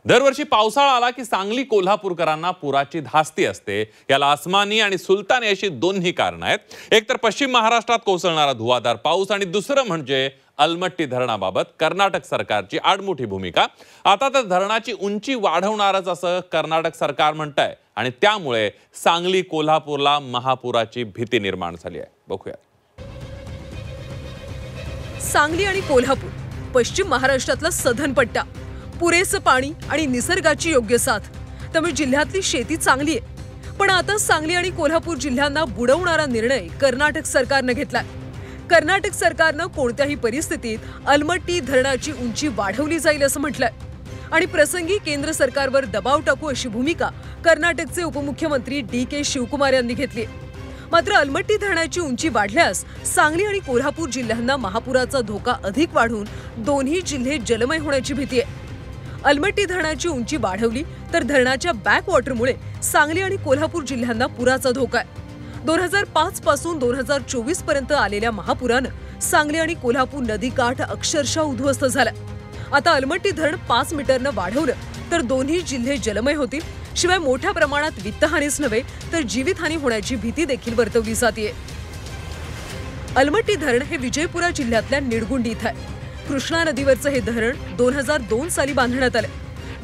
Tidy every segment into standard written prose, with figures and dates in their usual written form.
दरवर्षी पावसाळा आला की सांगली कोल्हापूरकरांना पुराची धास्ती असते। याला आसमानी आणि सुलतानी अशी दोन्ही कारणं आहेत। एक तर पश्चिम महाराष्ट्रात कोसळणारा धुवाधार पाऊस आणि दुसरं म्हणजे अलमट्टी धरणाबाबत कर्नाटक सरकारची आडमुठी भूमिका। आता तर धरणाची उंची वाढवणारच असं कर्नाटक सरकार म्हणतंय आणि त्यामुळे सांगली कोल्हापूरला महापुराची भीती निर्माण झाली आहे। बघूया। सांगली आणि कोल्हापूर पश्चिम महाराष्ट्रातला सधन पट्टा, पुरेसं पाणी आणि निसर्गाची योग्य साथ, त्यामुळे जिल्ह्यातली शेती चांगली आहे। पण आता सांगली आणि कोल्हापूर जिल्ह्यांना बुडवणारा निर्णय कर्नाटक सरकारने घेतलाय। कर्नाटक सरकारने कोणत्याही परिस्थितीत अलमट्टी धरणाची उंची वाढवली जाईल असं म्हटलंय आणि प्रसंगी केंद्र सरकारवर दबाव टाकू अशी भूमिका कर्नाटकचे उपमुख्यमंत्री DK शिवकुमार यांनी घेतली। मात्र अलमट्टी धरणाची उंची वाढल्यास सांगली आणि कोल्हापूर जिल्ह्यांना महापुराचा धोका अधिक वाढून दोन्ही जिल्हे जलमय होण्याची भीती आहे। अलमट्टी धरणाची उंची वाढवली तर धरणाच्या बॅकवॉटरमुळे सांगली आणि कोल्हापूर जिल्ह्यांना पुराचा धोका आहे। 2005 पासून 2024 पर्यंत आलेल्या महापुरानं सांगली आणि कोल्हापूर नदीकाठ अक्षरशः उद्ध्वस्त झाला। आता अलमट्टी धरण 5 मीटरनं वाढवलं तर दोन्ही जिल्हे जलमय होतील। शिवाय मोठ्या प्रमाणात वित्तहानीच नव्हे तर जीवितहानी होण्याची भीती देखील वर्तवली जाते। अलमट्टी धरण हे विजयपुरा जिल्ह्यातल्या निडगुंडी इथं आहे। कृष्णा नदीवरचं हे धरण 2002 साली बांधण्यात आलं।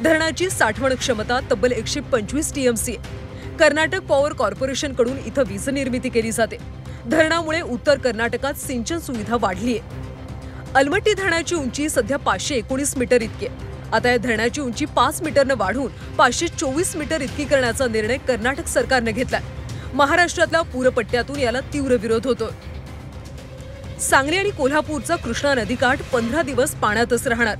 धरणाची साठवण क्षमता तब्बल 125 TMC आहे। कर्नाटक पॉवर कॉर्पोरेशन कडून इथं वीज निर्मिती केली जाते। धरणामुळे उत्तर कर्नाटकात सिंचन सुविधा वाढली आहे। अलमट्टी धरणाची उंची सध्या 519 मीटर इतकी आहे। आता या धरणाची उंची 5 मीटरनं वाढवून 524 मीटर इतकी करण्याचा निर्णय कर्नाटक सरकारने घेतलाय। महाराष्ट्रातल्या पूरपट्ट्यातून याला तीव्र विरोध होतोय। सांगली आणि कोल्हापूरचा कृष्णा नदीकाठ 15 दिवस पाण्यातच राहणार।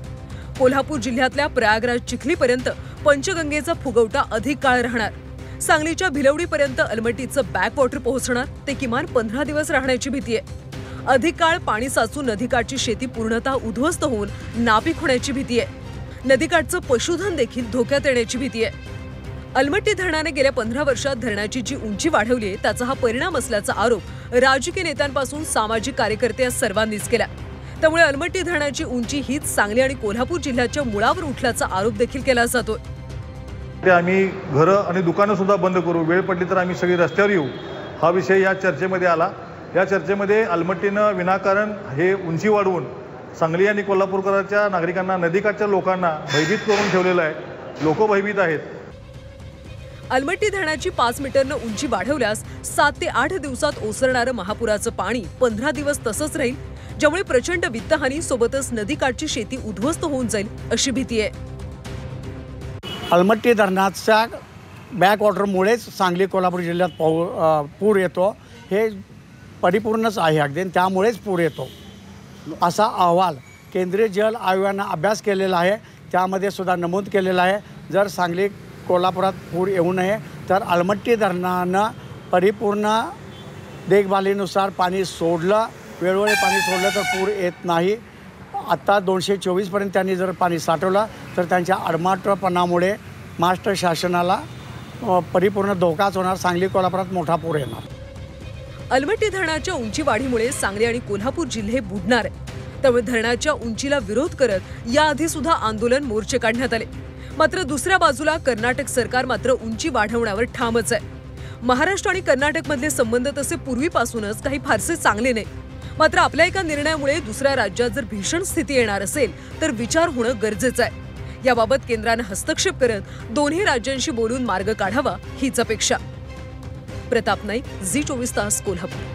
कोल्हापूर जिल्ह्यातल्या प्रयागराज चिखलीपर्यंत पंचगंगेचा फुगवटा अधिक काळ राहणार। सांगलीच्या भिलवडीपर्यंत अलमट्टीचं बॅकवॉटर पोहोचणार, ते किमान 15 दिवस राहण्याची भीती आहे। अधिक काळ पाणी साचून नदीकाठची शेती पूर्णतः उद्ध्वस्त होऊन नापीक होण्याची भीती आहे। नदीकाठचं पशुधन देखील धोक्यात येण्याची भीती आहे। अलमट्टी धरणाने गेल्या 15 वर्षात धरणाची जी उंची वाढवली आहे त्याचा हा परिणाम असल्याचा आरोप राजकीय नेत्यांपासून सामाजिक कार्यकर्ते या सर्वांनीच केला। त्यामुळे अलमट्टी धरणाची उंची हीच सांगली आणि कोल्हापूर जिल्ह्याच्या मुळावर उठल्याचा आरोप देखील केला जातोय। आम्ही घरं आणि दुकानं सुद्धा बंद करू, वेळ पडली तर आम्ही सगळे रस्त्यावर येऊ, हा विषय या चर्चेमध्ये आला। या चर्चेमध्ये अलमट्टीनं विनाकारण हे उंची वाढवून सांगली आणि कोल्हापूरकरांच्या नागरिकांना, नदीकाठच्या लोकांना भयभीत करून ठेवलेलं आहे। लोक भयभीत आहेत। अलमट्टी धरणाची 5 मीटरनं उंची वाढवल्यास 7 ते 8 दिवसात ओसरणारं महापुराचं पाणी 15 दिवस तसंच राहील, ज्यामुळे प्रचंड वित्तहानी सोबतच नदीकाठची शेती उद्ध्वस्त होऊन जाईल अशी भीती आहे। अलमट्टी धरणाच्या बॅकवॉटरमुळेच सांगली कोल्हापूर जिल्ह्यात पूर येतो, हे परिपूर्णच आहे अगदी, त्यामुळेच पूर येतो असा अहवाल केंद्रीय जल आयोगानं अभ्यास केलेला आहे। त्यामध्ये सुद्धा नमूद केलेलं आहे जर सांगली कोल्हापुरात पूर येऊ नये तर अलमट्टी धरणानं परिपूर्ण देखभालीनुसार पाणी सोडलं, वेळोवेळी पाणी सोडलं तर पूर येत नाही। आता 224 पर्यंत त्यांनी जर पाणी साठवलं तर त्यांच्या आडमाटपणामुळे महाराष्ट्र शासनाला परिपूर्ण धोकाच होणार, सांगली कोल्हापुरात मोठा पूर येणार। अलमट्टी धरणाच्या उंची वाढीमुळे सांगली आणि कोल्हापूर जिल्हे बुडणार आहे। त्यामुळे धरणाच्या उंचीला विरोध करत याआधी सुद्धा आंदोलन, मोर्चे काढण्यात आले। मात्र दुसऱ्या बाजूला कर्नाटक सरकार मात्र उंची वाढवण्यावर ठामच आहे। महाराष्ट्र आणि कर्नाटकमधले संबंध तसे पूर्वीपासूनच काही फारसे चांगले नाही। मात्र आपल्या एका निर्णयामुळे दुसऱ्या राज्यात जर भीषण स्थिती येणार असेल तर विचार होणं गरजेचं आहे। याबाबत केंद्राने हस्तक्षेप करत दोन्ही राज्यांशी बोलून मार्ग काढावा हीच अपेक्षा। प्रताप नाईक, झी 24 तास, कोल्हापूर।